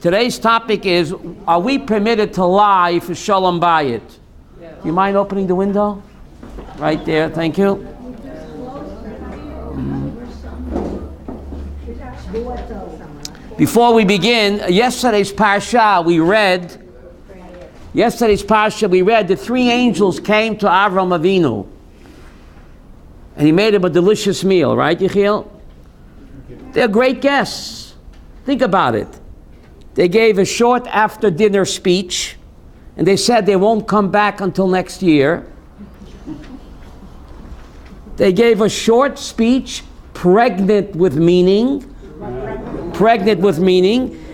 Today's topic is, are we permitted to lie for Shalom Bayit? You mind opening the window? Right there, thank you. Before we begin, yesterday's parsha we read the three angels came to Avram Avinu. And he made him a delicious meal, right, Yechiel? They're great guests. Think about it. They gave a short after-dinner speech, and they said they won't come back until next year. They gave a short speech, pregnant with meaning,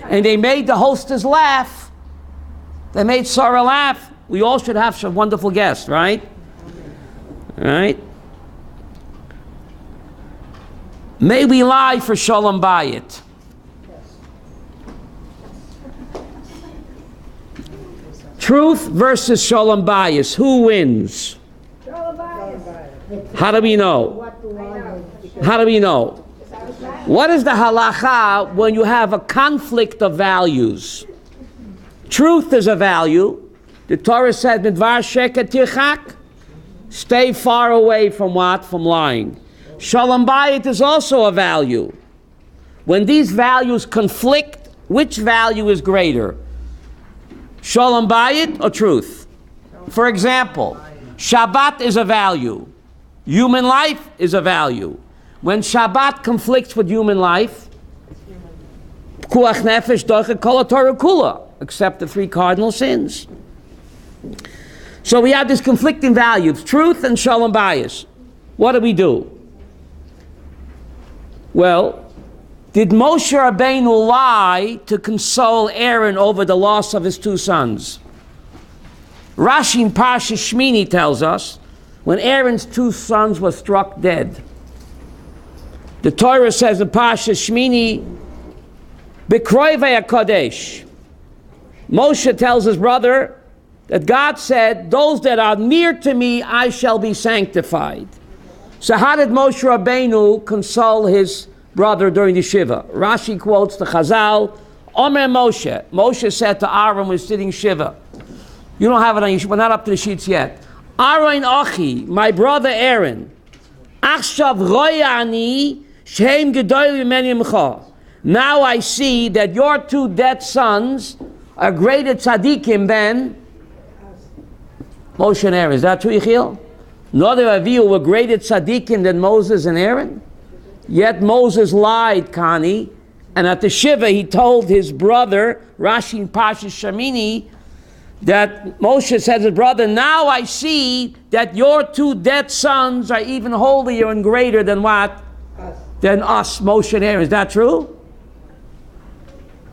and they made the hostess laugh. They made Sarah laugh. We all should have some wonderful guests, right? Right? May we lie for Shalom Bayit. Truth versus Shalom Bayit. Who wins? How do we know? How do we know? What is the halacha when you have a conflict of values? Truth is a value. The Torah said, "Midvar sheker tirchak." Stay far away from what? From lying. Shalom Bayit is also a value. When these values conflict, which value is greater? Shalom Bayit or truth? For example, Shabbat is a value. Human life is a value. When Shabbat conflicts with human life, Pekuach Nefesh Doche Kol HaTorah Kula, except the three cardinal sins. So we have these conflicting values, truth and Shalom Bayit. What do? Well, did Moshe Rabbeinu lie to console Aaron over the loss of his two sons? Rashi in Parsha Shmini tells us, when Aaron's two sons were struck dead, the Torah says in Parsha Shmini, B'kroivei HaKodesh, Moshe tells his brother that God said, those that are near to me, I shall be sanctified. So how did Moshe Rabbeinu console his brother during the Shiva? Rashi quotes the Chazal, Omer Moshe. Moshe said to Aaron, we're sitting Shiva. You don't have it on your, we're not up to the sheets yet. Aaron Achi, my brother Aaron, Achshav royani shehem gedolim mimeni imcha. Now I see that your two dead sons are greater tzaddikim than Moshe and Aaron. Is that true, Yechiel? Neither of you were greater tzaddikim than Moses and Aaron? Yet Moses lied, Kani, and at the Shiva he told his brother, Rashi in Parsha Shemini, that Moshe said to his brother, now I see that your two dead sons are even holier and greater than what? Than us, Moshe and Aaron. Is that true?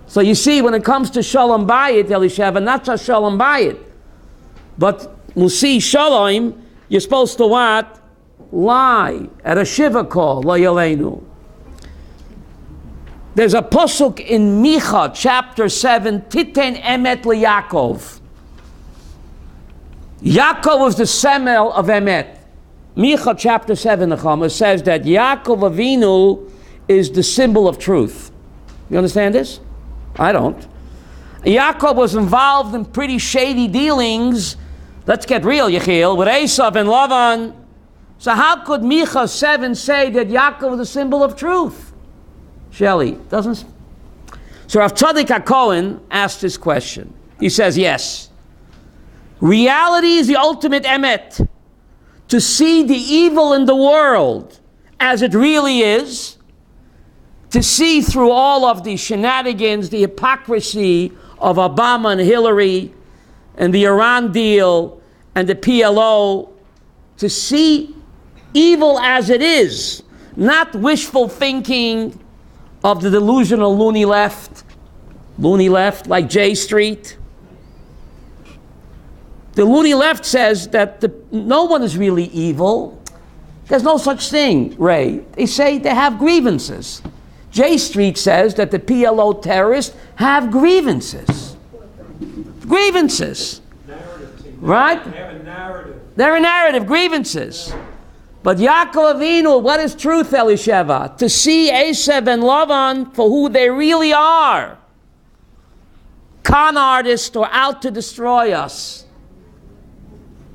So you see, when it comes to Shalom Bayit, Elisheva, not just Shalom Bayit, but we'll see Shalom, you're supposed to what? Lie at a Shiva call, Lo Yaleinu. There's a pasuk in Micha, chapter 7, Titen Emet LeYaakov. Yaakov was the semel of Emet. Micha, chapter 7, the Chama says that Yaakov Avinu is the symbol of truth. You understand this? I don't. Yaakov was involved in pretty shady dealings. Let's get real, Yechiel, with Esav and Lavan. So how could Micha 7 say that Yaakov is a symbol of truth? Shelley, doesn't... So Rav Tzaddik HaKohen asked this question. He says, yes. Reality is the ultimate emet. To see the evil in the world as it really is, to see through all of the shenanigans, the hypocrisy of Obama and Hillary, and the Iran deal, and the PLO, to see evil as it is, not wishful thinking of the delusional loony left like J Street. The loony left says that no one is really evil. There's no such thing, Ray. They say they have grievances. J Street says that the PLO terrorists have grievances. Grievances. Right? They have a narrative. They're a narrative, grievances. But Yaakov Avinu, what is truth, Elisheva? To see Esav and Lavan for who they really are. con artists or out to destroy us,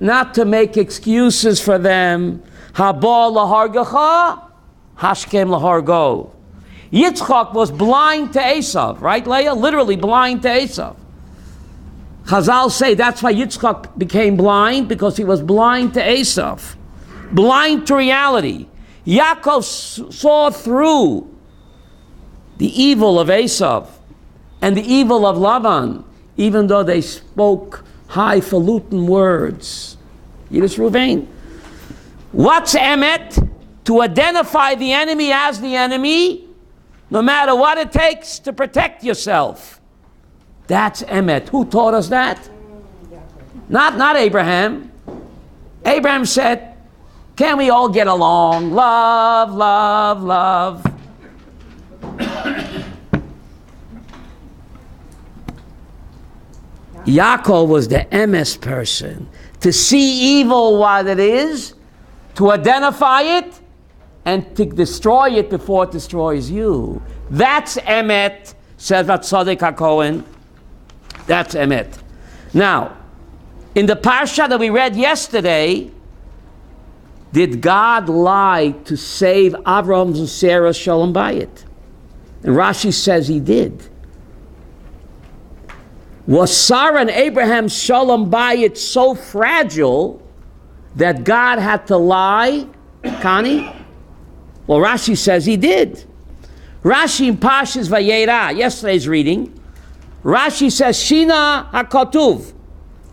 not to make excuses for them. Haba lahargacha, hashkem lahargo. Yitzchak was blind to Esav, right, Leah? Literally blind to Esav. Chazal say that's why Yitzchak became blind, because he was blind to Esav. Blind to reality. Yaakov saw through the evil of Esav and the evil of Lavan, even though they spoke highfalutin words. Yiddish Ruvain. What's emet? To identify the enemy as the enemy, no matter what it takes to protect yourself. That's emet. Who taught us that? Not Abraham. Abraham said, can we all get along? Love, love, love. Yaakov was the emes person. To see evil what it is, to identify it, and to destroy it before it destroys you. That's emet, says Vatzadik HaKohen. That's emet. Now, in the parsha that we read yesterday, did God lie to save Avram's and Sarah's Shalom Bayit? And Rashi says he did. Was Sarah and Abraham's Shalom Bayit so fragile that God had to lie, Connie? Well, Rashi says he did. Rashi in Pashas Vayera, yesterday's reading, Rashi says, Shina HaKatuv,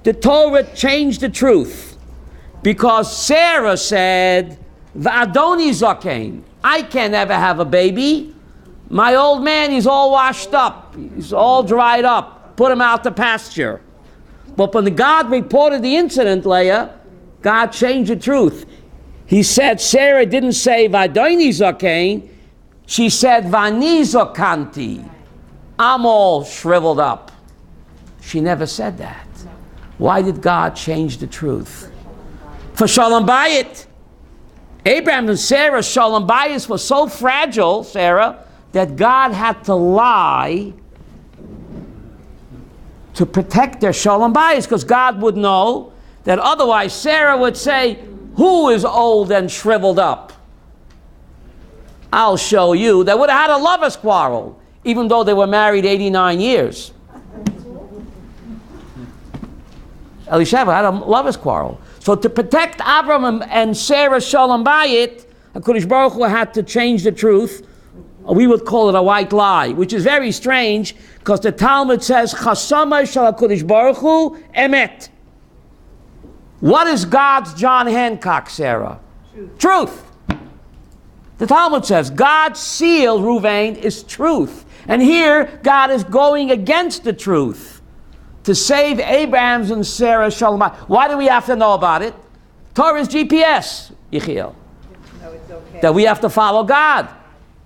the Torah changed the truth. Because Sarah said, V'adoni Zakein, I can't ever have a baby. My old man, he's all washed up. He's all dried up. Put him out to pasture. But when God reported the incident, Leah, God changed the truth. He said, Sarah didn't say V'adoni Zakein. She said, V'ani Zakanti. I'm all shriveled up. She never said that. Why did God change the truth? For Shalom Bayit. Abraham and Sarah's Shalom Bayit was so fragile, Sarah, that God had to lie to protect their Shalom Bayit, because God would know that otherwise Sarah would say, who is old and shriveled up? I'll show you. They would have had a lover's quarrel, even though they were married 89 years. Elisheva had a lover's quarrel. So to protect Avram and Sarah's Shalom Bayit, HaKadosh Baruch Hu had to change the truth. We would call it a white lie, which is very strange, because the Talmud says, Chasama shel HaKadosh Baruch Hu emet. What is God's John Hancock, Sarah? Truth. The Talmud says, God's seal, Ruvain, is truth. And here, God is going against the truth to save Abraham's and Sarah's Shalom Bayit. Why do we have to know about it? Torah's GPS, Yechiel. No, it's okay. That we have to follow God.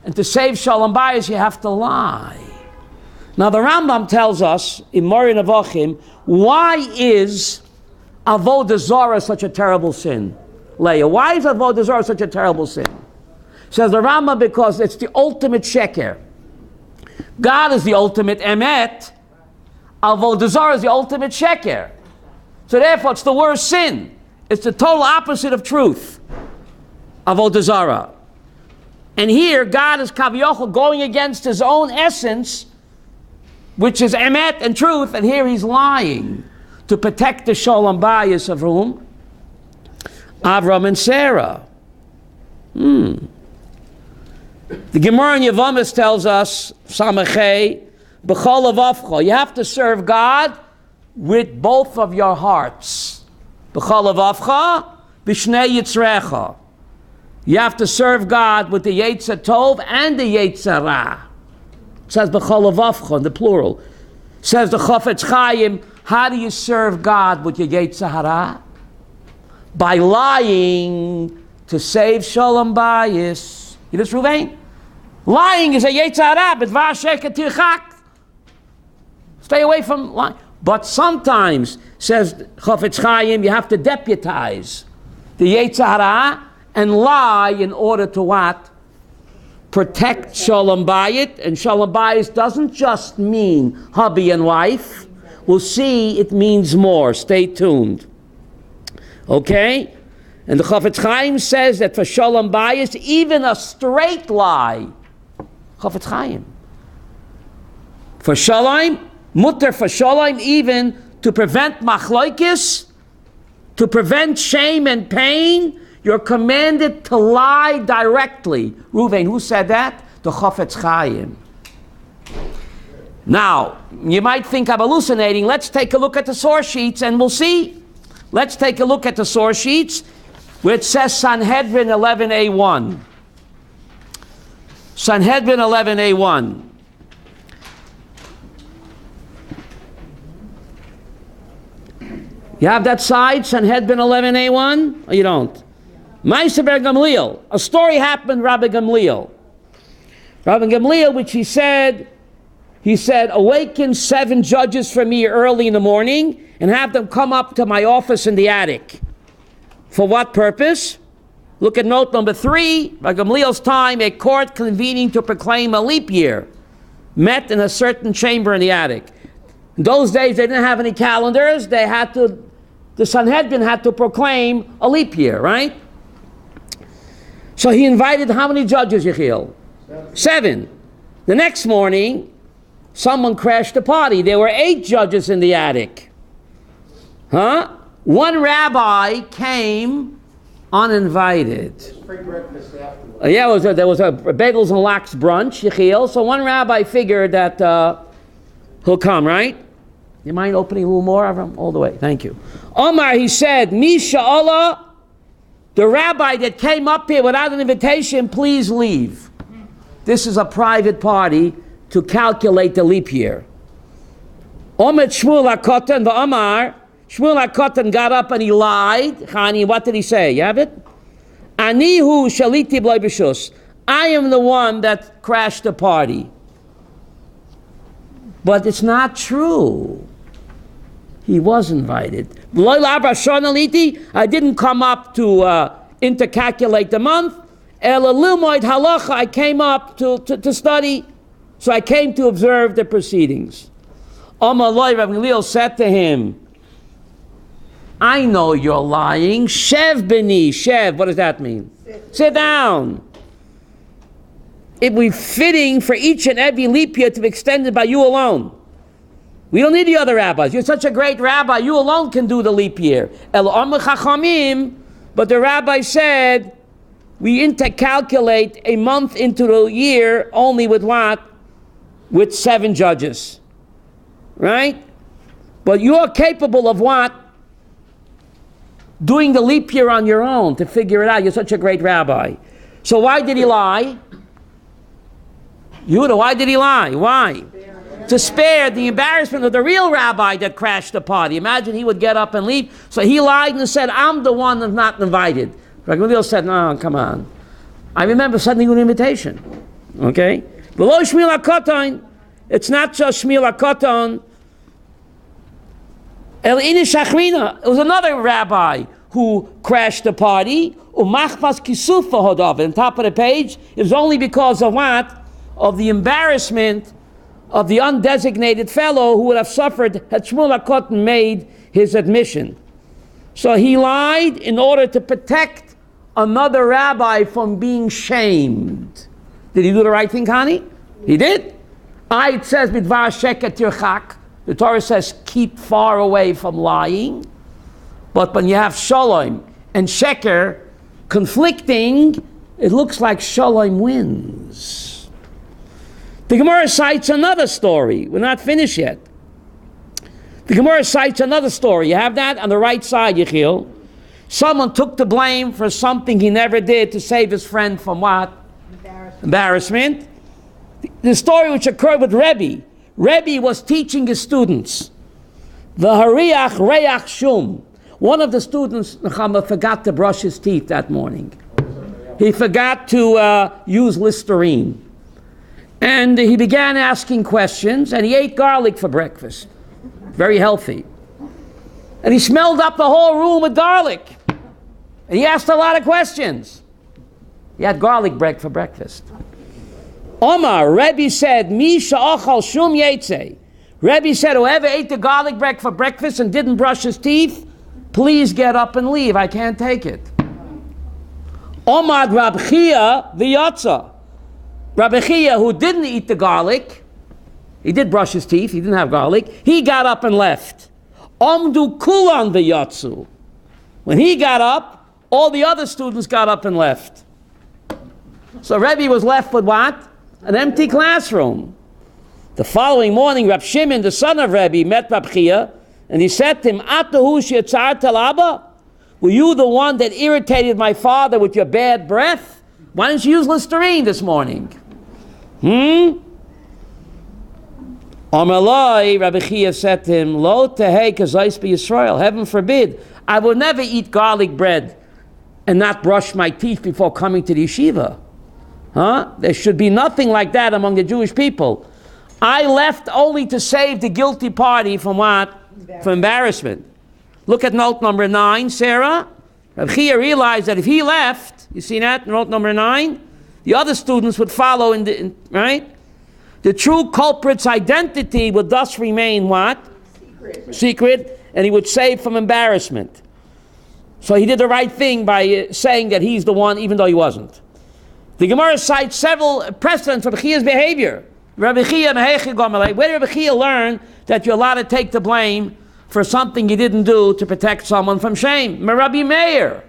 And to save Shalom Bayit, you have to lie. Now the Rambam tells us, in Moreh Nevuchim, why is Avodah Zarah such a terrible sin? Leah, why is Avodah Zarah such a terrible sin? Says the Rambam, because it's the ultimate sheker. God is the ultimate emet. Avodah Zarah is the ultimate sheker. So therefore, it's the worst sin. It's the total opposite of truth. Avodah Zarah. And here, God is Kaviochel going against his own essence, which is emet and truth, and here he's lying to protect the Shalom Bayis of whom? Avram and Sarah. The Gemara in Yevamos tells us, Samachei, B'chol avavcha, you have to serve God with both of your hearts. B'chol avavcha, b'shnei yitzrecha. You have to serve God with the Yetzer Tov and the Yetzer Ra. It says B'chol avavcha in the plural. It says the Chafetz Chaim, how do you serve God with your Yetzer Hara? By lying to save Shalom Bayis. You just Ruvain? Lying is a Yetzer Hara, but v'asheket tirchak. Stay away from lying. But sometimes, says Chafetz Chaim, you have to deputize the Yetzer Hara and lie in order to what? Protect Shalom Bayit. And Shalom Bayit doesn't just mean hubby and wife. We'll see it means more. Stay tuned. Okay? And the Chafetz Chaim says that for Shalom Bayit, even a straight lie, Chafetz Chaim, for Shalom, mutter for Shalom, even to prevent machloikis, to prevent shame and pain, you're commanded to lie directly. Ruvain, who said that? The Chafetz Chaim. Now, you might think I'm hallucinating. Let's take a look at the source sheets and we'll see. Let's take a look at the source sheets where it says Sanhedrin 11a1. Sanhedrin 11a1. You have that side, Sanhedrin 11a1? Or you don't? Ma'aser ber Gamliel. A story happened, Rabbi Gamliel. Rabbi Gamliel, which he said, awaken 7 judges for me early in the morning and have them come up to my office in the attic. For what purpose? Look at note number 3. By Gamliel's time, a court convening to proclaim a leap year met in a certain chamber in the attic. In those days, they didn't have any calendars. The Sanhedrin had to proclaim a leap year, right? So he invited how many judges, Yechiel? 7. The next morning, someone crashed the party. There were 8 judges in the attic. One rabbi came uninvited. Free breakfast afterwards. There was a bagels and lox brunch, Yechiel. So one rabbi figured that he'll come, right? You mind opening a little more, Avram? All the way. Thank you. Omar, he said, Misha Allah, the rabbi that came up here without an invitation, please leave. This is a private party to calculate the leap year. Omar Shmuel HaKotan, the Omar, Shmuel HaKotan got up and he lied. Chani, what did he say? You have it? Anihu shaliti b'loi b'shus. I am the one that crashed the party. But it's not true. He was invited. I didn't come up to intercalculate the month. I came up to study. So I came to observe the proceedings. Rabbi Gamliel said to him, I know you're lying. Shev b'ni, shev. What does that mean? Sit down. It would be fitting for each and every leap year to be extended by you alone. We don't need the other rabbis. You're such a great rabbi. You alone can do the leap year. But the rabbi said, we intercalculate a month into the year only with what? With 7 judges. Right? But you're capable of what? Doing the leap year on your own to figure it out. You're such a great rabbi. So why did he lie? Yehuda, why did he lie? Why? To spare the embarrassment of the real rabbi that crashed the party. Imagine he would get up and leave. So he lied and said, I'm the one that's not invited. Rabbi Gamliel said, no, come on. I remember sending you an invitation. Okay? Below Shmuel HaKoton, it's not just Shmuel HaKoton. El Inish Achrina, it was another rabbi who crashed the party. Umachmas Kisufa Hodov. On top of the page, it was only because of what? Of the embarrassment of the undesignated fellow who would have suffered had Shmuel HaKoton made his admission. So he lied in order to protect another rabbi from being shamed. Did he do the right thing, Connie? He did. It says, Bidvar Sheket Tirchak. The Torah says, keep far away from lying. But when you have Shalom and Sheker conflicting, it looks like Shalom wins. The Gemara cites another story. We're not finished yet. The Gemara cites another story. You have that on the right side, Yechiel. Someone took the blame for something he never did to save his friend from what? Embarrassment. The story which occurred with Rabbi. Rabbi was teaching his students. The Hariach Reach Shum. One of the students, Nechama, forgot to brush his teeth that morning. He forgot to use Listerine. And he began asking questions, and he ate garlic for breakfast. Very healthy. And he smelled up the whole room with garlic. And he asked a lot of questions. He had garlic bread for breakfast. Omar, Rebbe said, Mi sha'achal shum yetze. Rabbi said, whoever ate the garlic bread for breakfast and didn't brush his teeth, please get up and leave. I can't take it. Omad Rabbi Chia v'yatza. Rabbi Chia, who didn't eat the garlic, he did brush his teeth, he didn't have garlic, he got up and left. Omdu kulan v'yatzu. When he got up, all the other students got up and left. So Rebbe was left with what? An empty classroom. The following morning, Rab Shimon, the son of Rebbe, met Rab Chia, and he said to him, Atahu she'etzarta l'Abba? Were you the one that irritated my father with your bad breath? Why didn't you use Listerine this morning? Amalai, Rabbi Chia said to him, Lo tehei kazais b'Yisrael. Heaven forbid, I will never eat garlic bread and not brush my teeth before coming to the yeshiva. There should be nothing like that among the Jewish people. I left only to save the guilty party from what? From embarrassment. Look at note number 9, Sarah. Rabbi Chia realized that if he left, you see that, note number 9, the other students would follow, right? The true culprit's identity would thus remain what? Secret, and he would save from embarrassment. So he did the right thing by saying that he's the one, even though he wasn't. The Gemara cites several precedents for Rabbi Chia's behavior. Where did Rabbi Chia learn that you're allowed to take the blame for something you didn't do to protect someone from shame? Rabbi Meir.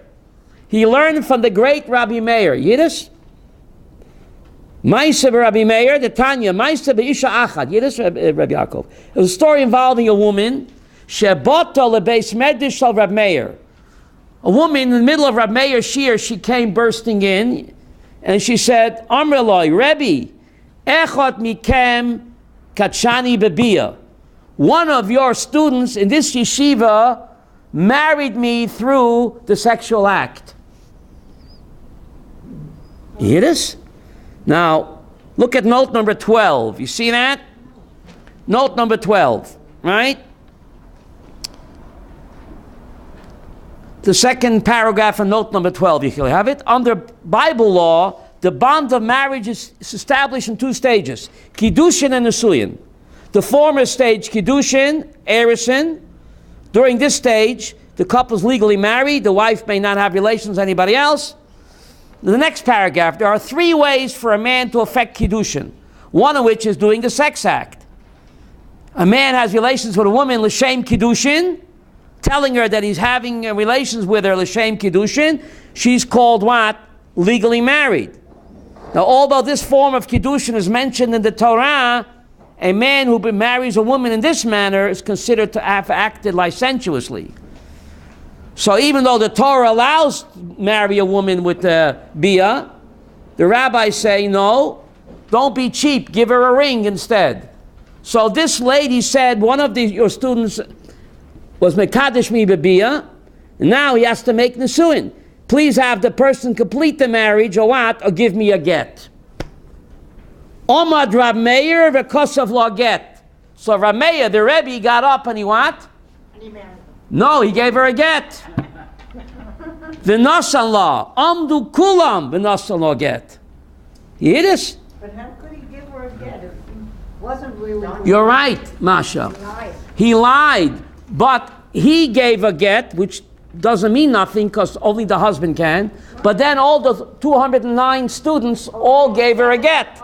He learned from the great Rabbi Meir. Yiddish? Maisa Rabbi Meir, the Tanya, Maisa Isha Achad. Yiddish, Rabbi Yaakov. It was a story involving a woman. Shebota lebeis medish al Rabbi Meir. A woman in the middle of Rabbi Meir's shir, she came bursting in, and she said, Amreloi, Rebbe, Echot mikem kachani bebia. One of your students in this yeshiva married me through the sexual act. You hear this? Now, look at note number 12. You see that? Note number 12, right? The second paragraph in note number 12, you can have it. Under Bible law, the bond of marriage is established in 2 stages, Kiddushin and Nisuyin. The former stage, Kiddushin, Erison. During this stage, the couple is legally married. The wife may not have relations with anybody else. The next paragraph, there are 3 ways for a man to affect Kiddushin, one of which is doing the sex act. A man has relations with a woman, l'shem Kiddushin, telling her that he's having relations with her, l'shem Kiddushin. She's called what? Legally married. Now, although this form of Kiddushin is mentioned in the Torah, a man who marries a woman in this manner is considered to have acted licentiously. So even though the Torah allows to marry a woman with bia, the rabbis say, no, don't be cheap, give her a ring instead. So this lady said, one of your students was mekadesh mi bebia, and now he has to make nisuin. Please have the person complete the marriage, or what, or give me a get. Omad Rab Meir v'kosav lo get. So Rab Meir, the Rebbe, got up and he what? And he married him. No, he gave her a get. V'nasan lo. Amdu kulam v'nasan lo get. You hear this? But how could he give her a get if he wasn't really... You're right, Masha. He lied. But he gave a get, which doesn't mean nothing because only the husband can. But then all the 209 students all gave her a get.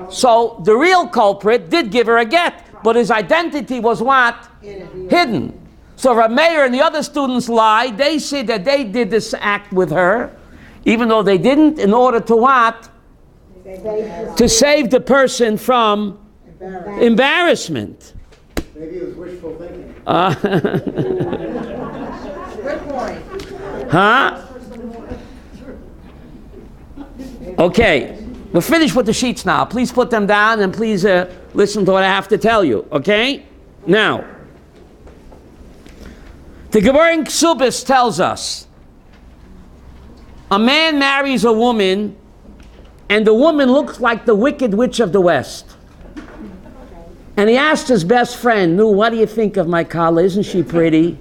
So the real culprit did give her a get, but his identity was what? Hidden. So Rabbi Meir and the other students lied. They said that they did this act with her, even though they didn't, in order to what? To save the person from embarrassment. Maybe it was wishful thinking. Good point. Huh? Okay, we're finished with the sheets now. Please put them down and please listen to what I have to tell you, okay? Now, the Gemara in Ksubis tells us, a man marries a woman and the woman looks like the Wicked Witch of the West. And he asked his best friend, Nu, what do you think of my Kala? Isn't she pretty?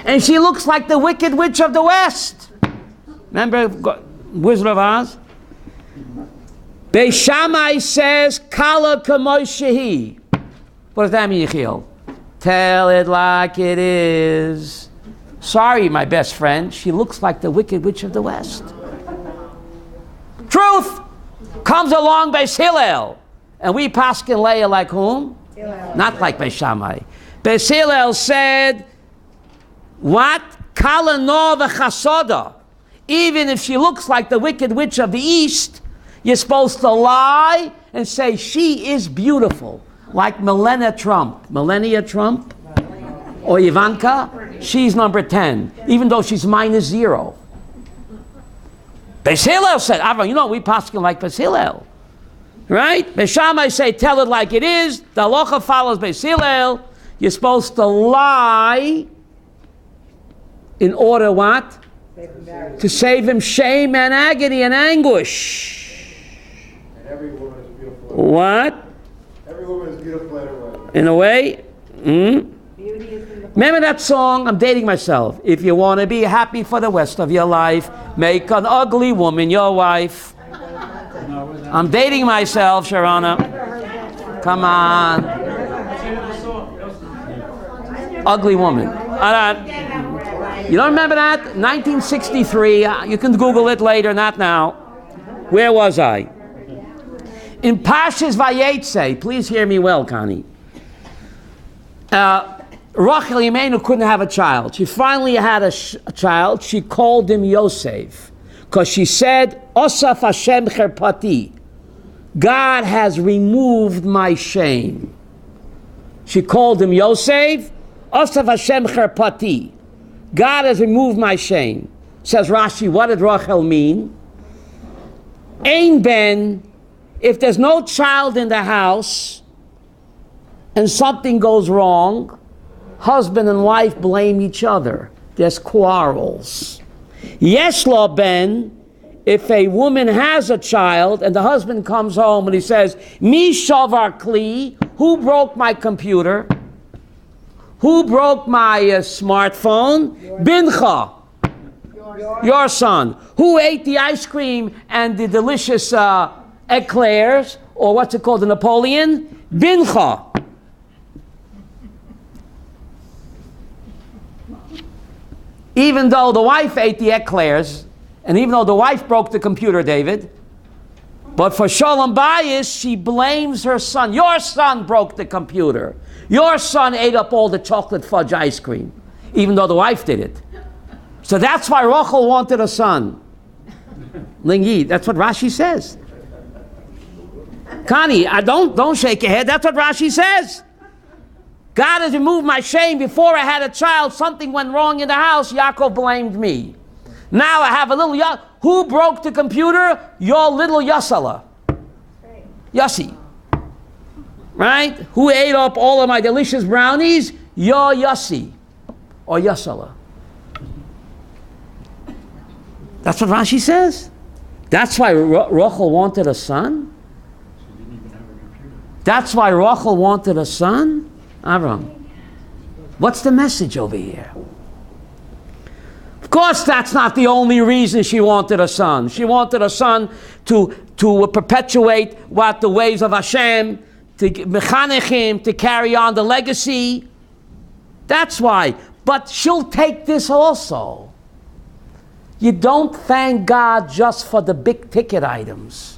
And she looks like the Wicked Witch of the West. Remember Wizard of Oz? Beis Shammai says, Kala kamoy shehi. What does that mean, Yechiel? Tell it like it is. Sorry, my best friend. She looks like the Wicked Witch of the West. Truth comes along by Hillel. And we paskin Leah like whom? Hillel. Not like Beis Shammai. Beis Hillel said, what? Kala no v'chasoda. Even if she looks like the Wicked Witch of the East, you're supposed to lie and say she is beautiful. Like Melania Trump. Or Ivanka, she's number 10, even though she's -0. Beis Hillel said, Avram, you know, we paskin like Beis Hillel. Right? Beis Shammai say, tell it like it is. The halacha follows Beis Hillel. You're supposed to lie in order what? To save him shame and agony and anguish. And every woman is beautiful. What? Every woman is beautiful in her way. In a way? Remember that song? I'm dating myself. If you want to be happy for the rest of your life, make an ugly woman your wife. I'm dating myself, Sharana. Come on. Ugly woman. You don't remember that? 1963. You can Google it later, not now. Where was I? In Pashas Vayetze. Please hear me well, Connie. Rachel Yemenu couldn't have a child. She finally had a child. She called him Yosef. Because she said, Osaf Hashem cherpati. God has removed my shame. She called him Yosef. Osaf Hashem cherpati. God has removed my shame. Says Rashi, what did Rachel mean? Ein ben, if there's no child in the house and something goes wrong, husband and wife blame each other. There's quarrels. Yesh lo ben, if a woman has a child and the husband comes home and he says, Mi shavar kli, who broke my computer? Who broke my smartphone? Bincha, your son. Who ate the ice cream and the delicious eclairs, or what's it called, the Napoleon? Bincha. Even though the wife ate the eclairs, and even though the wife broke the computer, David, but for Shalom Bayit, she blames her son. Your son broke the computer. Your son ate up all the chocolate fudge ice cream, even though the wife did it. So that's why Rachel wanted a son. Lingi, that's what Rashi says. Connie, don't shake your head. That's what Rashi says. God has removed my shame. Before I had a child, something went wrong in the house. Yaakov blamed me. Now I have a little who broke the computer? Your little Yasala. Yossi. Right? Who ate up all of my delicious brownies? Your Yossi. Or Yasala. That's what Rashi says. That's why Rachel wanted a son? That's why Rachel wanted a son? Avram, what's the message over here? Of course, that's not the only reason she wanted a son. She wanted a son to perpetuate what the ways of Hashem, to mechanech him, to carry on the legacy. That's why. But she'll take this also. You don't thank God just for the big ticket items.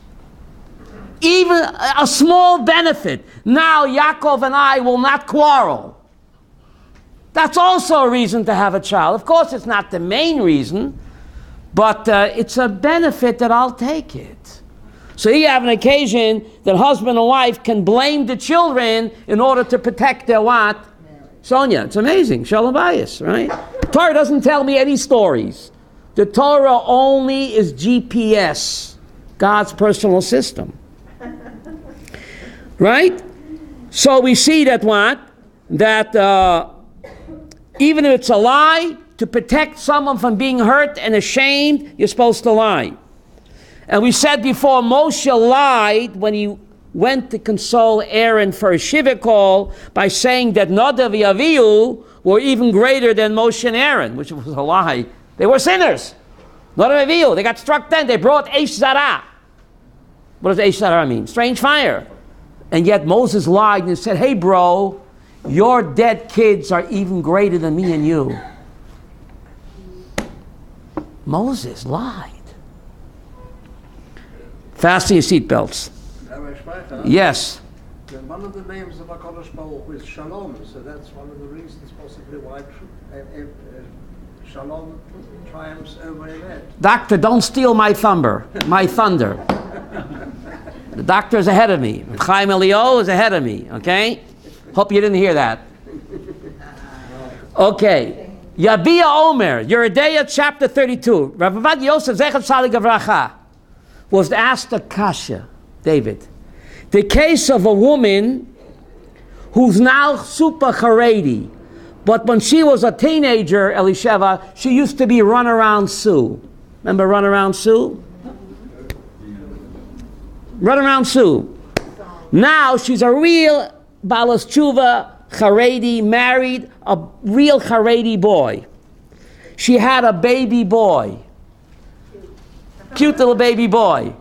Even a small benefit. Now Yaakov and I will not quarrel. That's also a reason to have a child. Of course, it's not the main reason, but it's a benefit that I'll take it. So here you have an occasion that husband and wife can blame the children in order to protect their what? Sonia, it's amazing. Shalom Bayit, right? Torah doesn't tell me any stories. The Torah only is GPS, God's personal system. Right? So we see that what? That even if it's a lie, to protect someone from being hurt and ashamed, you're supposed to lie. And we said before, Moshe lied when he went to console Aaron for a shiva call by saying that Nadav and Avihu were even greater than Moshe and Aaron, which was a lie. They were sinners. Nadav and Avihu, they got struck then. They brought Eish Zarah. What does Eish Zarah mean? Strange fire. And yet Moses lied and said, hey bro, your dead kids are even greater than me and you. Moses lied. Fasten your seatbelts. Rabbi Sprecher, Yes. one of the names of HaKadosh Baruch Hu is Shalom, so that's one of the reasons possibly why Shalom triumphs over Emet. Doctor, don't steal my thunder. The doctor is ahead of me. Chaim Elio is ahead of me, okay? Hope you didn't hear that. Okay. Yabia Omer, Yeridea chapter 32. Rabbi Yosef Zechat Salig Avracha was asked a kasha, David. The case of a woman who's now super Haredi, but when she was a teenager, Elisheva, she used to be Runaround Sue. Remember Runaround Sue? Runaround Sue. Now she's a real Balas Tshuva, Haredi, married a real Haredi boy. She had a baby boy. Cute little baby boy.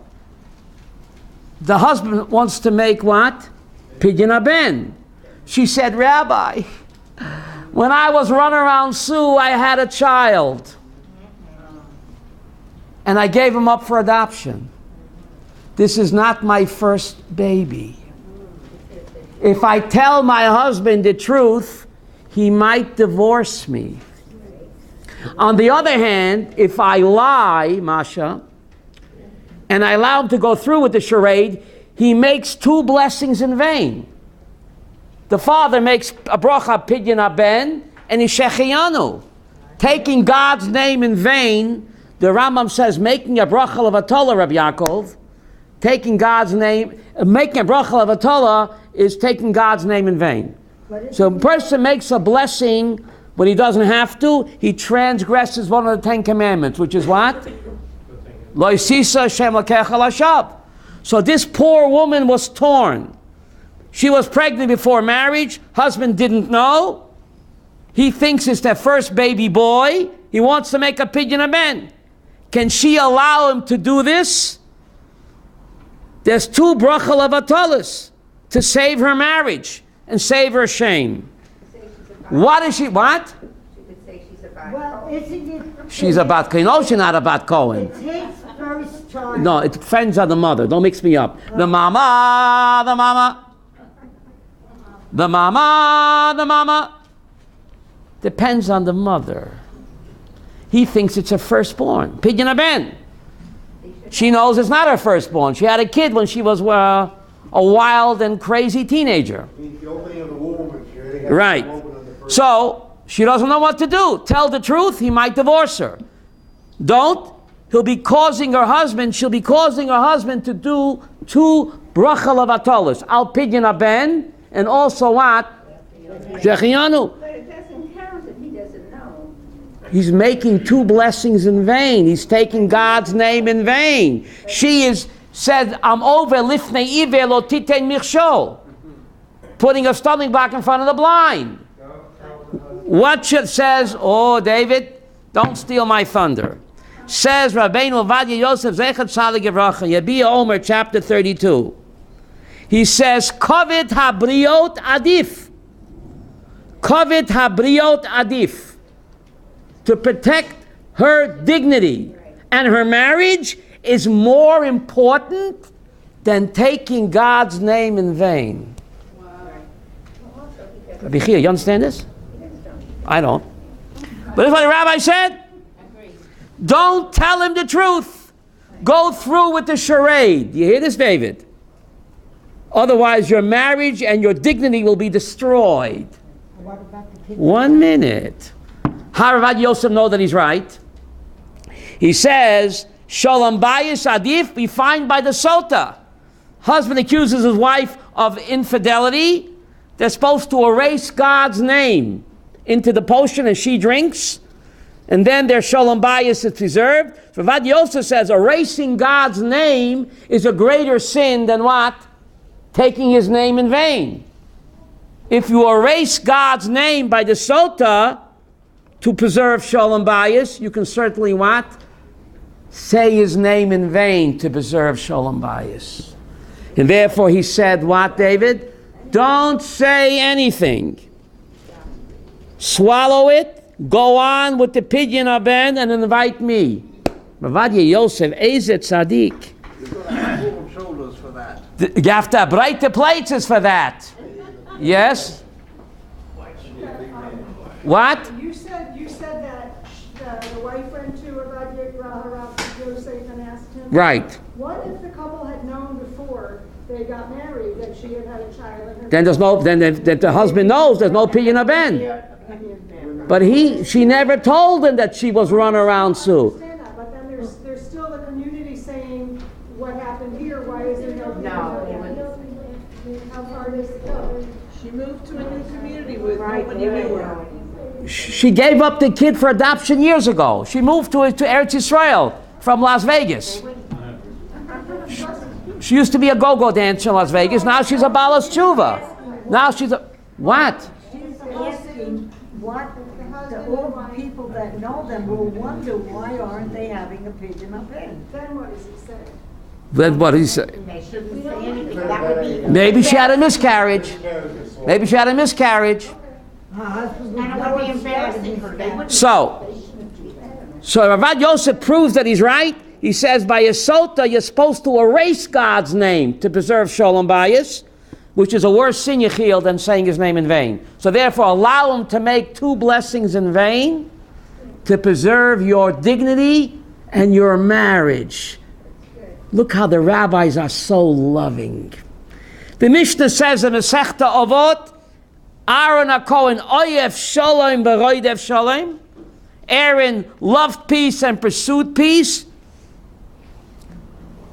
The husband wants to make what? Pidyon haben. She said, Rabbi, when I was Runaround Sue, I had a child. And I gave him up for adoption. This is not my first baby. If I tell my husband the truth, he might divorce me. On the other hand, if I lie, Masha, and I allow him to go through with the charade, he makes two blessings in vain. The father makes a bracha pidyon haben and shechianu. Taking God's name in vain, the Rambam says, making a bracha of Atola, Rabbi Yaakov, taking God's name, making a bracha of Atola is taking God's name in vain. So a person makes a blessing when he doesn't have to, he transgresses one of the 10 commandments, which is what? Lo yisisa Hashem lakecha lashav. So this poor woman was torn. She was pregnant before marriage. Husband didn't know. He thinks it's their first baby boy. He wants to make a pidyon haben. Can she allow him to do this? There's two bracha levatolis to save her marriage and save her shame. What is she? What? She could say she's a bad Well, isn't it? She's a bat Cohen. No, she's not a bat Cohen. It takes first time. No, it depends on the mother. Don't mix me up. The mama, the mama. The mama, the mama. Depends on the mother. He thinks it's her firstborn. Pidyon haben. She knows it's not her firstborn. She had a kid when she was a wild and crazy teenager. The opening of the womb. Right. So she doesn't know what to do. Tell the truth, he might divorce her. Don't. She'll be causing her husband to do two bracha levatolis. Al pidyon haben and also what? Shechianu. But it doesn't count if he doesn't know. He's making two blessings in vain. He's taking God's name in vain. She said, I'm over lifnei iver lo titen michshol. Putting a stumbling block in front of the blind. What says, oh, David, don't steal my thunder. Says Rabbeinu Ovadia Yosef Zechat Salig Avracha, Yabia Omer, chapter 32. He says, Kovet habriot adif. Kovet habriot adif. To protect her dignity and her marriage is more important than taking God's name in vain. Rabbi Chia, you understand this? I don't. But this is what the rabbi said. Don't tell him the truth. Go through with the charade. You hear this, David? Otherwise, your marriage and your dignity will be destroyed. What about the kid? 1 minute. How Rabbi Yosef know that he's right? He says, Shalom Bayit adif, we find by the Sota. Husband accuses his wife of infidelity. They're supposed to erase God's name into the potion and she drinks. And then their Shalom Bayit is preserved. So Rabbi Yosef says erasing God's name is a greater sin than what? Taking his name in vain. If you erase God's name by the Sota to preserve Shalom Bayit, you can certainly what? Say his name in vain to preserve Shalom Bayit. And therefore he said, what, David? Don't say anything. Swallow it, go on with the pidyon aben, and invite me. Mavadya Yosef, Ezet Tzaddik. You've got to have broad shoulders for that. You have to have breite plates for that. Yes? What? You said that the wife went to Rabbi Yosef and asked him. Right. What if the couple had known before they got married that she had had a child? And her Then there's no. Then the husband knows there's no pidyon aben. But she never told him that she was run around I Sue. understand that, but then there's still the community saying what happened here. Why is there no? How far does it go? She moved to a new community with nobody knew her. She gave up the kid for adoption years ago. She moved to Eretz Yisrael from Las Vegas. She used to be a go-go dancer in Las Vegas. Now she's a balas tshuva. Now she's a what? She's asking what all the people that know them will wonder why aren't they having a pidyon aben? Then what does it say? Then what did he say? They shouldn't say anything. That would be Maybe she had a miscarriage. Maybe she had a miscarriage. her husband would And it go would be and embarrassing for her. They wouldn't. So Rav Yosef proves that he's right. He says by Yesota you're supposed to erase God's name to preserve Shalom Bayit, which is a worse sin, Yechiel, than saying his name in vain. So therefore allow him to make two blessings in vain to preserve your dignity and your marriage. Look how the rabbis are so loving. The Mishnah says in Masechta Avot, Aaron HaKohen Oyev Shalom B'Roidev Shalom. Aaron loved peace and pursued peace.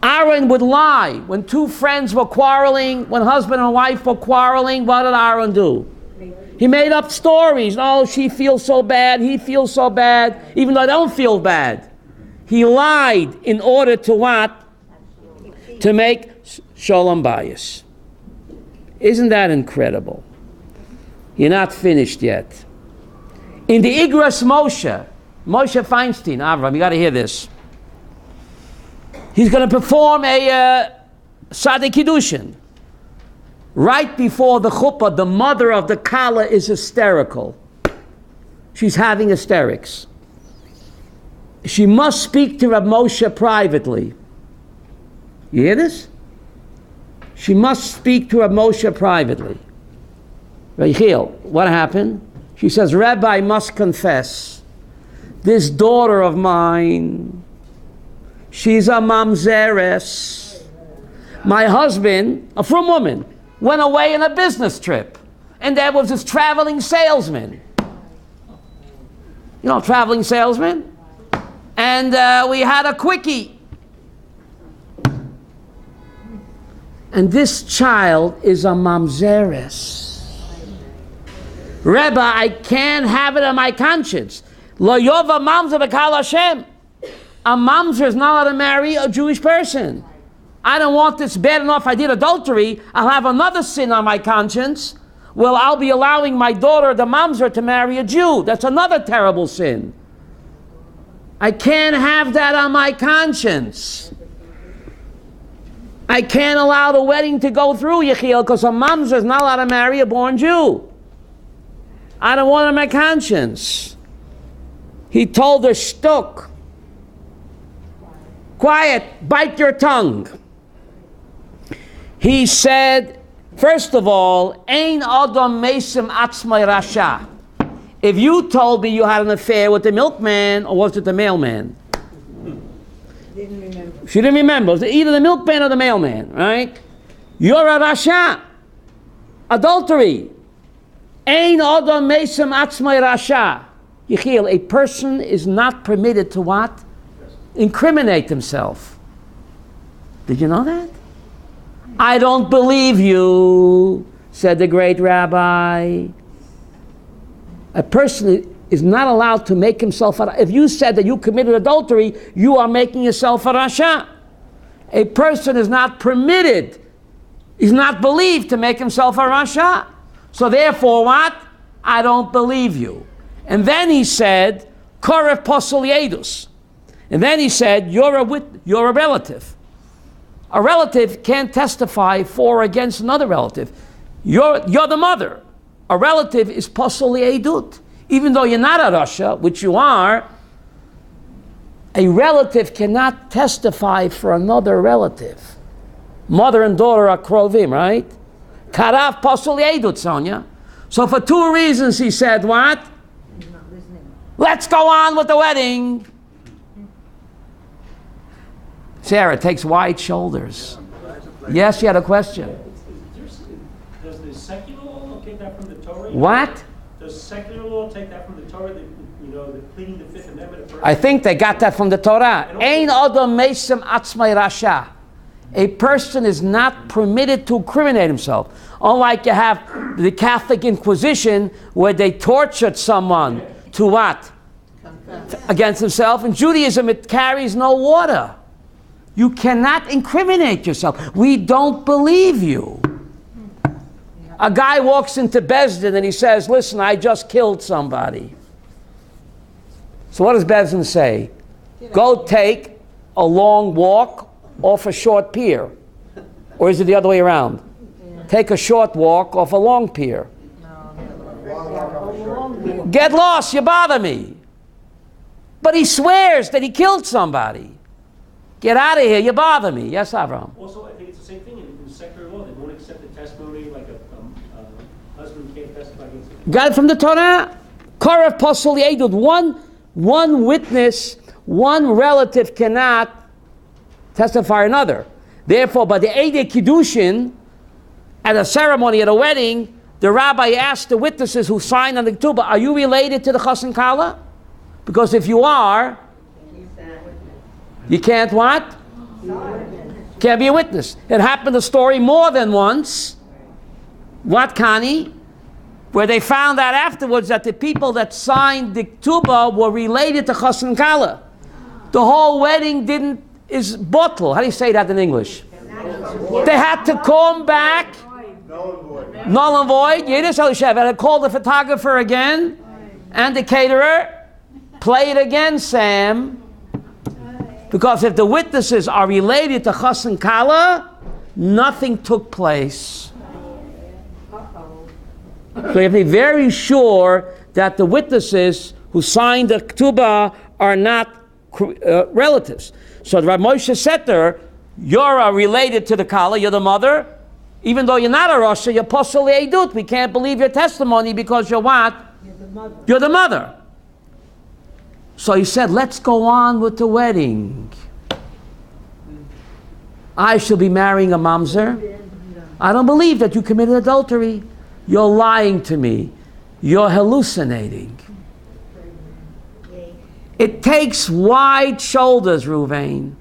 Aaron would lie. When two friends were quarreling, when husband and wife were quarreling, what did Aaron do? He made up stories. Oh, she feels so bad, he feels so bad, even though I don't feel bad. He lied in order to what? To make Shalom Bayit. Isn't that incredible? You're not finished yet. In the Igros Moshe Feinstein, Avram, you got to hear this. He's going to perform a Sadeh Kiddushin. Right before the chuppah, the mother of the Kala is hysterical. She's having hysterics. She must speak to Rav Moshe privately. You hear this? She must speak to Rav Moshe privately. Yechiel, what happened? She says, Rabbi, I must confess, this daughter of mine, she's a mamzeres. My husband, a frum woman, went away on a business trip, and there was this traveling salesman. You know, traveling salesman? And we had a quickie. And this child is a mamzeres. Rebbe, I can't have it on my conscience. Lo yova mamzer b'kal Hashem. A mamzer is not allowed to marry a Jewish person. I don't want this bad enough. I did adultery. I'll have another sin on my conscience. Well, I'll be allowing my daughter, the mamzer, to marry a Jew. That's another terrible sin. I can't have that on my conscience. I can't allow the wedding to go through, Yechiel, because a mamzer is not allowed to marry a born Jew. I don't want it on my conscience. He told her, shtuk. Quiet, bite your tongue. He said, first of all, Ein Adam Mesim Atzmai Rasha. If you told me you had an affair with the milkman, or was it the mailman? Didn't remember. She didn't remember. It was either the milkman or the mailman, right? You're a Rasha. Adultery. Ein Adam Mesim Atzmai Rasha. Yechiel, a person is not permitted to what? Incriminate himself. Did you know that? I don't believe you, said the great rabbi. A person is not allowed to make himself a, if you said that you committed adultery, you are making yourself a rasha. A person is not permitted, is not believed to make himself a rasha. So therefore what? I don't believe you. And then he said, Koref posel yedus. And then he said, you're a relative. A relative can't testify for or against another relative. You're the mother. A relative is posel li'edut. Even though you're not a rasha, which you are, a relative cannot testify for another relative. Mother and daughter are krovim, right? Karav posel li'edut, Sonia. So for two reasons he said what? Let's go on with the wedding. Sarah takes wide shoulders. Yes, you had a question. Does the secular law take that from the Torah? What? Does secular law take that from the Torah? The pleading the Fifth Amendment. I think they got that from the Torah. Ein adam meisem atzmai rasha. A person is not permitted to incriminate himself. Unlike you have the Catholic Inquisition where they tortured someone to what? Against himself. In Judaism it carries no water. You cannot incriminate yourself. We don't believe you. A guy walks into Bezdin and he says, listen, I just killed somebody. So what does Bezdin say? Go take a long walk off a short pier. Or is it the other way around? Take a short walk off a long pier. Get lost, you bother me. But he swears that he killed somebody. Get out of here, you bother me. Yes, Avram? Also, I think it's the same thing in secular law. They won't accept the testimony like a husband can't testify against it. Got it from the Torah? Korav posel li'edut. One witness, one relative cannot testify another. Therefore, by the Eidei Kiddushin, at a ceremony, at a wedding, the rabbi asked the witnesses who signed on the ketubah, are you related to the chas and kala? Because if you are, you can't what? Can't be a witness. It happened a story more than once. What, Connie? Where they found out afterwards that the people that signed the ketubah were related to chas and kala. The whole wedding is bottle. How do you say that in English? They had to come back. Null and void. Yiddish Elishev had to call the photographer again and the caterer. Play it again, Sam. Because if the witnesses are related to chas and kala, nothing took place. So you have to be very sure that the witnesses who signed the ketubah are not relatives. So Rabbi Moshe said to her, you're related to the kala, you're the mother. Even though you're not a rasha, you're posel li'edut. We can't believe your testimony because you're what? You're the mother. So he said, let's go on with the wedding. I shall be marrying a mamzer. I don't believe that you committed adultery. You're lying to me. You're hallucinating. It takes wide shoulders, Ruvain.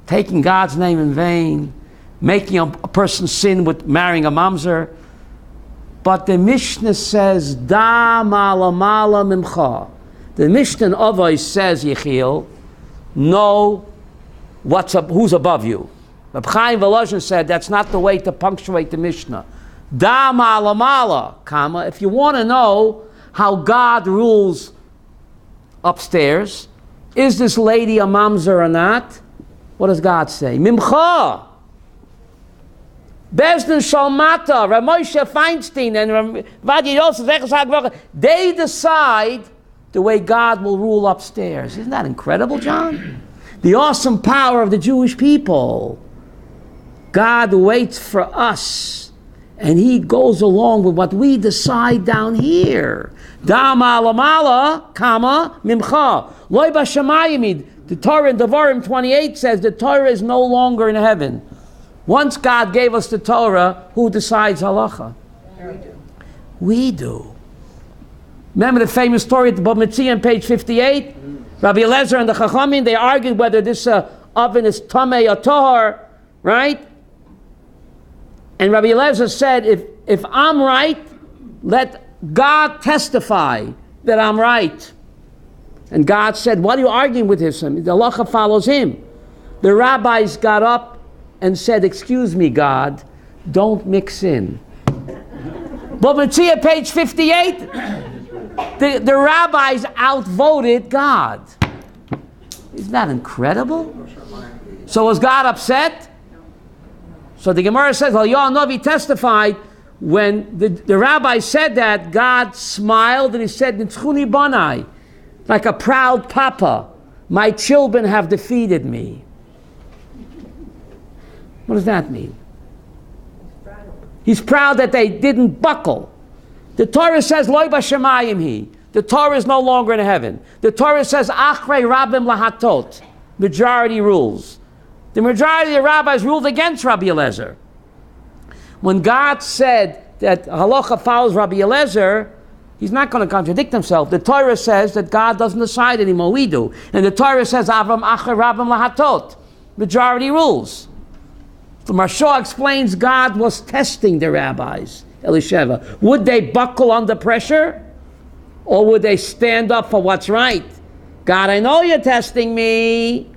Taking God's name in vain. Making a person sin with marrying a mamzer. But the Mishnah says, Da mala mala mimcha. The Mishnah in Avos says, Yechiel, know who's above you. Reb Chaim Volozhin said that's not the way to punctuate the Mishnah. Da mala mala, comma. If you want to know how God rules upstairs, is this lady a mamzer or not? What does God say? Mimcha. Bezdin Shalmata, Rav Moshe Feinstein, and Vadia Yosef, they decide the way God will rule upstairs. Isn't that incredible, John? The awesome power of the Jewish people. God waits for us, and He goes along with what we decide down here. Da mala mala, comma, mimcha. Loi b'shamayim. The Torah in Devarim 28 says the Torah is no longer in heaven. Once God gave us the Torah, who decides halacha? We do. Remember the famous story at the Bava Metzia on page 58? Rabbi Eliezer and the Chachamim, they argued whether this oven is tamei or tahor, right? And Rabbi Eliezer said, if I'm right, let God testify that I'm right. And God said, what are you arguing with him? The halacha follows him. The rabbis got up and said, excuse me, God, don't mix in. Bava Metzia, page 58, the rabbis outvoted God. Isn't that incredible? So was God upset? So the Gemara says, well, Novi testified when the rabbi said that, God smiled and he said, Nitzchuni Bonai, like a proud papa, my children have defeated me. What does that mean? He's proud that they didn't buckle. The Torah says, Loi b'shamayim hi. The Torah is no longer in heaven. The Torah says, Achrei rabim lahatot. Majority rules. The majority of the rabbis ruled against Rabbi Eliezer. When God said that halacha follows Rabbi Eliezer, he's not going to contradict himself. The Torah says that God doesn't decide anymore, we do. And the Torah says, Avram Achrei rabim lahatot. Majority rules. So Maharsha explains God was testing the rabbis, Elisheva. Would they buckle under pressure? Or would they stand up for what's right? God, I know you're testing me.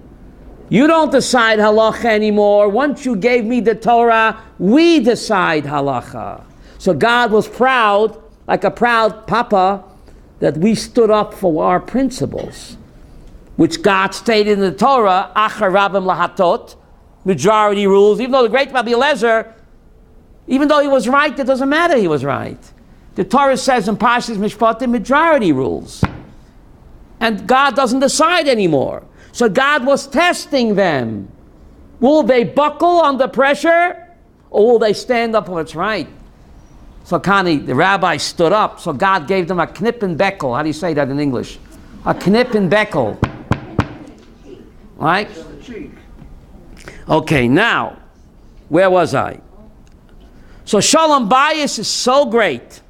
You don't decide halacha anymore. Once you gave me the Torah, we decide halacha. So God was proud, like a proud papa, that we stood up for our principles, which God stated in the Torah, Achar Rabim Lahatot, majority rules. Even though the great Rabbi Eliezer, even though he was right, it doesn't matter he was right. The Torah says in Parshas Mishpatim, majority rules. And God doesn't decide anymore. So God was testing them. Will they buckle under pressure? Or will they stand up for what's right? So Kani, the rabbi stood up. So God gave them a knip and beckel. How do you say that in English? A knip and beckel. Right? Okay, now, where was I? So Shalom Bayit is so great.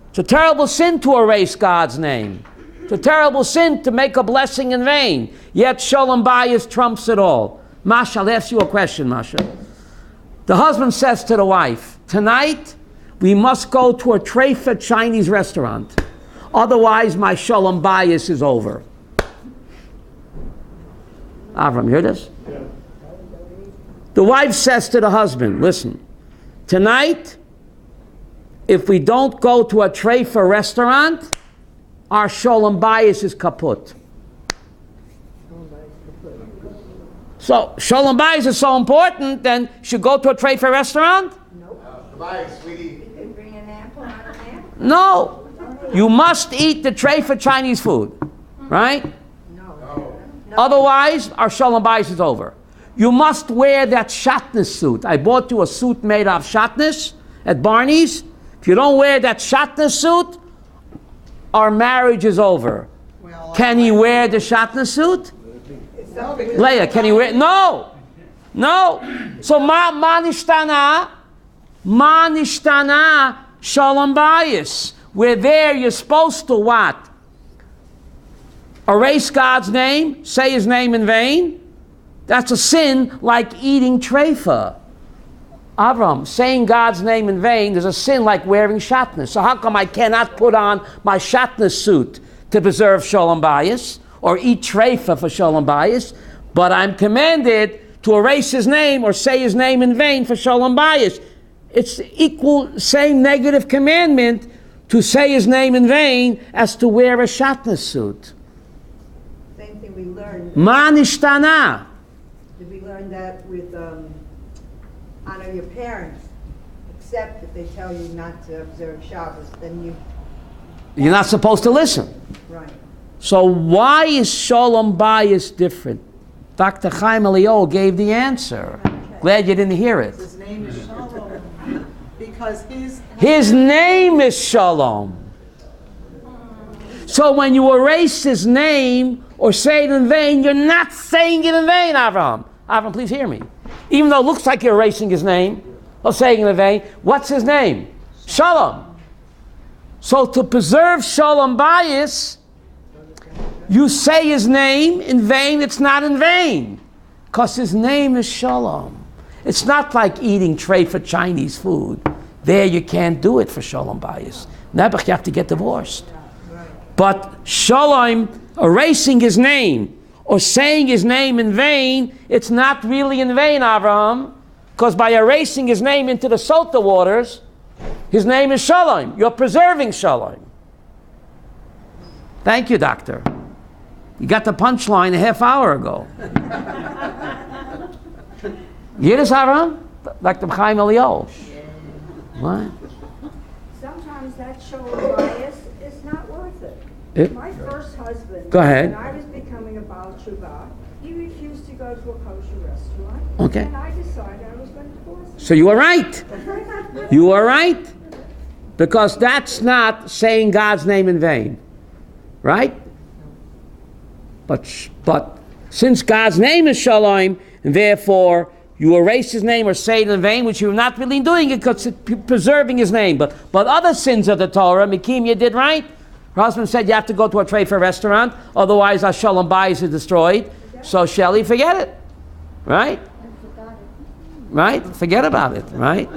It's a terrible sin to erase God's name. It's a terrible sin to make a blessing in vain. Yet Shalom Bayit trumps it all. Masha, I'll ask you a question, Masha. The husband says to the wife, tonight we must go to a treifa Chinese restaurant. Otherwise my Shalom Bayit is over. Avram, you hear this? Yeah. The wife says to the husband, listen, tonight, if we don't go to a treifa restaurant, our Shalom Bayit is kaput. So, Shalom Bayit is so important, then should go to a treifa restaurant? Bye, sweetie. Bring an apple on an apple? No. You must eat the treifa Chinese food, right? No. Otherwise, our Shalom Bayit is over. You must wear that shatnez suit. I bought you a suit made of shatnez at Barney's. If you don't wear that shatnez suit, our marriage is over. Well, can he wear the shatnez suit? Leah, can he wear? No. So ma nishtana Shalom Bayit. Where there you're supposed to what? Erase God's name, say his name in vain. That's a sin like eating treifa. Avram, saying God's name in vain is a sin like wearing shatnez. So how come I cannot put on my shatnez suit to preserve Shalom Bayit or eat treifa for Shalom Bayit, but I'm commanded to erase his name or say his name in vain for Shalom Bayit? It's equal, same negative commandment to say his name in vain as to wear a shatnez suit. Same thing we learned. Ma nishtana. Did we learn that with honor your parents, except if they tell you not to observe Shabbos, then you're not supposed to listen. Right. So why is Shalom Bayit different? Dr. Chaim Eliyahu gave the answer. Glad you didn't hear it. His name is Shalom. Because his name is Shalom. So when you erase his name or say it in vain, you're not saying it in vain, Avraham. Avraham, please hear me. Even though it looks like you're erasing his name or saying it in vain, what's his name? Shalom. So to preserve Shalom Bayit, you say his name in vain, it's not in vain. Because his name is Shalom. It's not like eating treifa Chinese food. There you can't do it for Shalom Bayit. Nebuch, you have to get divorced. But Shalom, erasing his name or saying his name in vain, it's not really in vain, Avraham, because by erasing his name into the Sota waters, his name is Shalom. You're preserving Shalom. Thank you, doctor. You got the punchline a half hour ago. Yiddish Aram? Like the Chaim Eliyahu. What? Sometimes that show of bias is not worth it. It- My first husband, Go ahead. when I was becoming a Baal Tshuva, he refused to go to a kosher restaurant. Okay. And I decided I was going to divorce him. So you are right. You are right. Because that's not saying God's name in vain. Right? But since God's name is Shalom, and therefore you erase his name or say it in vain, which you're not really doing it because it's preserving his name. But other sins of the Torah, Mikim, you did right. Her husband said you have to go to a treifa restaurant, otherwise our Shalom Bayit is destroyed. So Shelley, forget it. Right? Right? Forget about it. Right?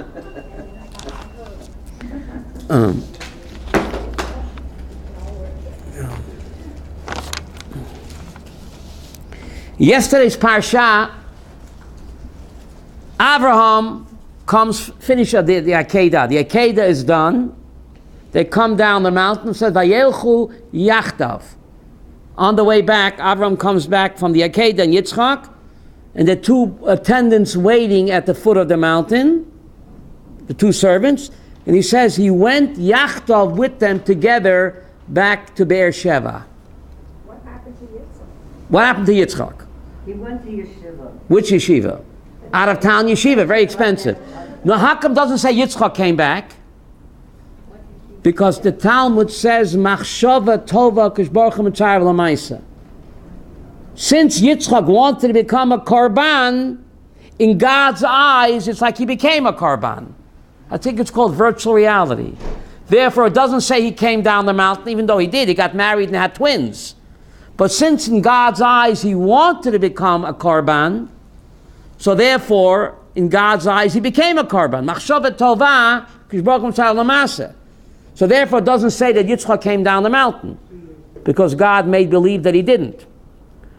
Yesterday's parsha, Abraham finish the Akedah. The Akedah is done. They come down the mountain, says, Vayelchu Yachdav. On the way back, Abraham comes back from the Akedah and Yitzchak, and the two attendants waiting at the foot of the mountain, the two servants, and he says he went Yachdav with them together back to Beersheba. What happened to Yitzchak? What happened to Yitzchak? He went to yeshiva. Which yeshiva? Out of town yeshiva, very expensive. Now, how come doesn't say Yitzchak came back? Because the Talmud says, Machshava Tova Kishbarcha Mitzayv Lamaisa. Since Yitzchak wanted to become a Karban, in God's eyes, it's like he became a Karban. I think it's called virtual reality. Therefore, it doesn't say he came down the mountain, even though he did. He got married and had twins. But since in God's eyes he wanted to become a Karban, so therefore, in God's eyes, he became a Karban. Machshava Tova Kishbarcha Mitzayv Lamasa. So therefore, it doesn't say that Yitzchak came down the mountain, because God made believe that he didn't.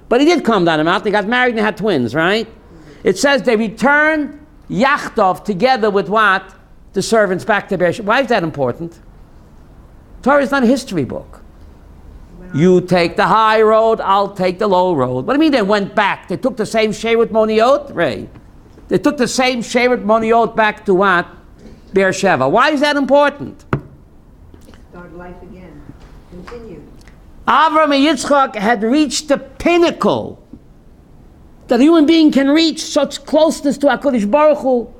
But he did come down the mountain. He got married and had twins, right? It says they returned Yachtov together with what? The servants back to Beersheba. Why is that important? Torah is not a history book. You take the high road, I'll take the low road. What do you mean they went back? They took the same Shevet Moniot? Ray. They took the same Shevet Moniot back to what? Beersheba. Why is that important? Start life again. Continue. Avram and Yitzchak had reached the pinnacle that a human being can reach, such closeness to HaKadosh Baruch Hu.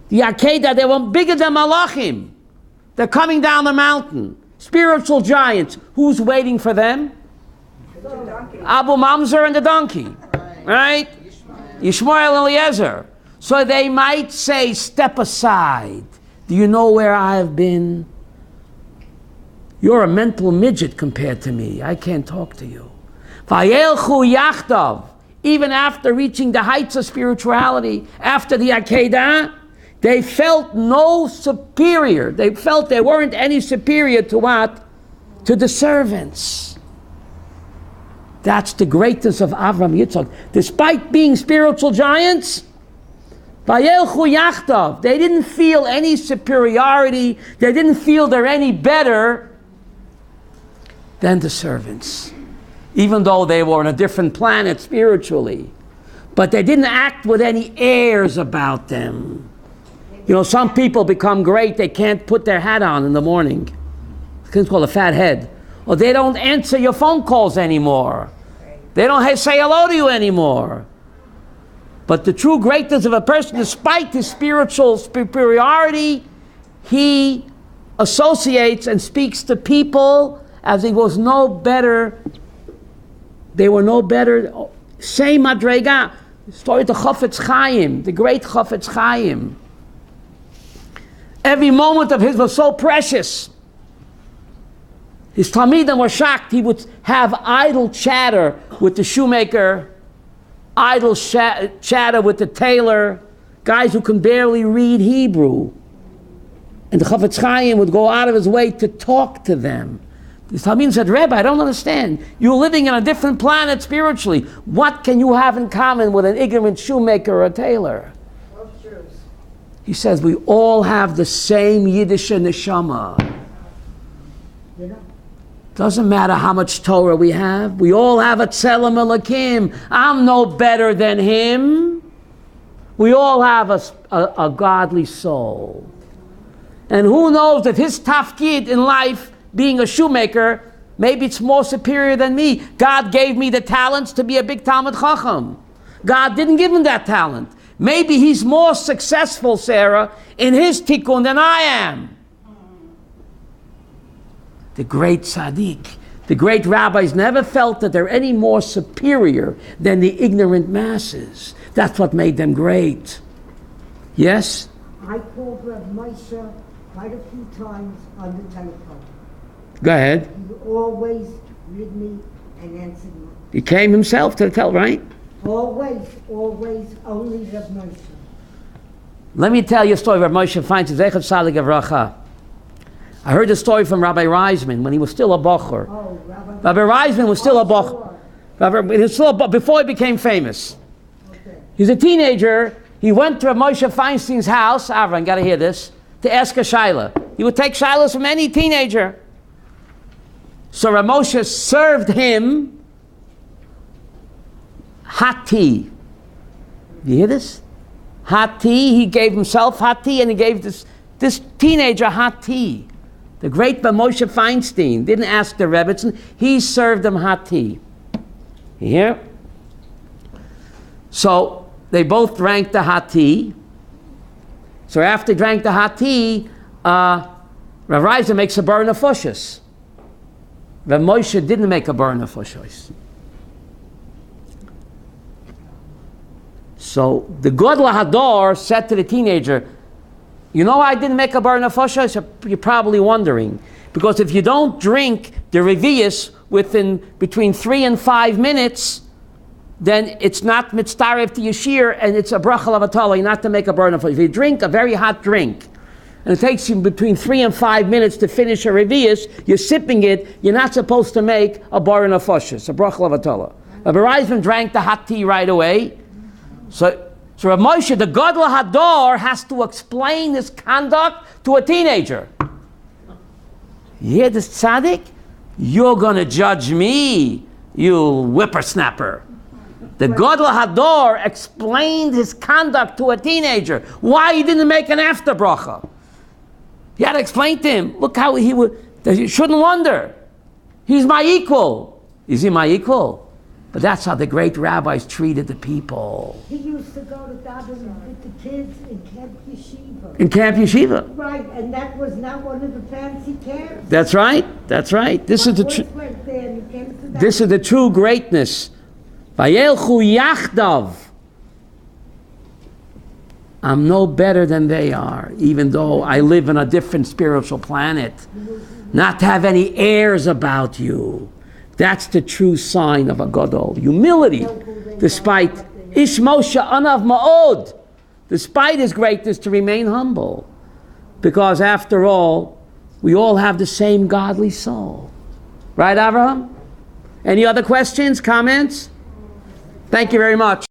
The Akedah, they were bigger than Malachim. They're coming down the mountain. Spiritual giants. Who's waiting for them? Abu Mamzer and the donkey. Right? Yishmael and Eliezer. So they might say, step aside. Do you know where I have been? You're a mental midget compared to me. I can't talk to you. Vayelchu Yachdav. Even after reaching the heights of spirituality, after the Akedah, they felt no superior. They felt they weren't any superior to what? To the servants. That's the greatness of Avram Yitzchak. Despite being spiritual giants, Vayelchu Yachdav, they didn't feel any superiority. They didn't feel they're any better than the servants, even though they were on a different planet spiritually. But they didn't act with any airs about them. You know, some people become great, they can't put their hat on in the morning. It's called a fat head. Or they don't answer your phone calls anymore. They don't say hello to you anymore. But the true greatness of a person, despite his spiritual superiority, he associates and speaks to people as he was no better. They were no better. Same Madrega. Story to Chafetz Chaim, the great Chafetz Chaim. Every moment of his was so precious. His Talmidim were shocked. He would have idle chatter with the shoemaker, idle chatter with the tailor, guys who can barely read Hebrew. And the Chafetz Chaim would go out of his way to talk to them. The Talmidim said, Rabbi, I don't understand. You're living on a different planet spiritually. What can you have in common with an ignorant shoemaker or a tailor? He says, we all have the same Yiddish neshama. Doesn't matter how much Torah we have. We all have a Tzelem Elokim. I'm no better than him. We all have a godly soul. And who knows if his tafkid in life, being a shoemaker, maybe it's more superior than me. God gave me the talents to be a big Talmud Chacham. God didn't give him that talent. Maybe he's more successful, Sarah, in his tikkun than I am. The great tzaddik, the great rabbis never felt that they're any more superior than the ignorant masses. That's what made them great. Yes? I called Rabbi Moshe quite a few times on the telephone. Go ahead. He would always read me and answer me. He came himself to tell, right? Always, only Rabbi Moshe. Let me tell you a story. Rabbi Moshe finds it. Zechat Salig Avracha. I heard the story from Rabbi Reisman when he was still a bocher. Oh, Rabbi Reisman was still a bocher. He was still before he became famous. Okay. He's a teenager. He went to Rabbi Moshe Feinstein's house. Avram, got to hear this. To ask a shaila. He would take shailas from any teenager. So Rabbi Moshe served him hot tea. You hear this? Hot tea. He gave himself hot tea, and he gave this teenager hot tea. The great Rabbi Moshe Feinstein didn't ask the Rebbitzin. He served them hot tea. You hear? So they both drank the hot tea. So after they drank the hot tea, Rav Reiser makes a bar nefashos. Rav Moshe didn't make a bar nefashos. So the Godla Hador said to the teenager, you know why I didn't make a bar nefashos? You're probably wondering. Because if you don't drink the revius within between 3 and 5 minutes, then it's not mitztarev to yashir, and it's a bracha lavatala, not to make a bar nefashos. If you drink a very hot drink, and it takes you between 3 and 5 minutes to finish a revius, you're sipping it, you're not supposed to make a bar nefashos, a bracha lavatala. Rabbi Reisman drank the hot tea right away. So Rav Moshe, the Gadol Hador, has to explain his conduct to a teenager. You hear this tzaddik? You're going to judge me, you whippersnapper. The Gadol Hador explained his conduct to a teenager. Why he didn't make an after bracha. He had to explain to him, look how he would, you shouldn't wonder. He's my equal. Is he my equal? But that's how the great rabbis treated the people. He used to go to davening with the kids in Camp Yeshiva. In Camp Yeshiva. Right, and that was not one of the fancy camps. That's right. That's right. This is the this is the true greatness. Vayelchu yachdav. I'm no better than they are, even though I live in a different spiritual planet. Not to have any airs about you. That's the true sign of a gadol. Humility, despite Ish Moshe Anav Ma'od, despite his greatness, to remain humble. Because after all, we all have the same godly soul. Right, Avraham? Any other questions, comments? Thank you very much.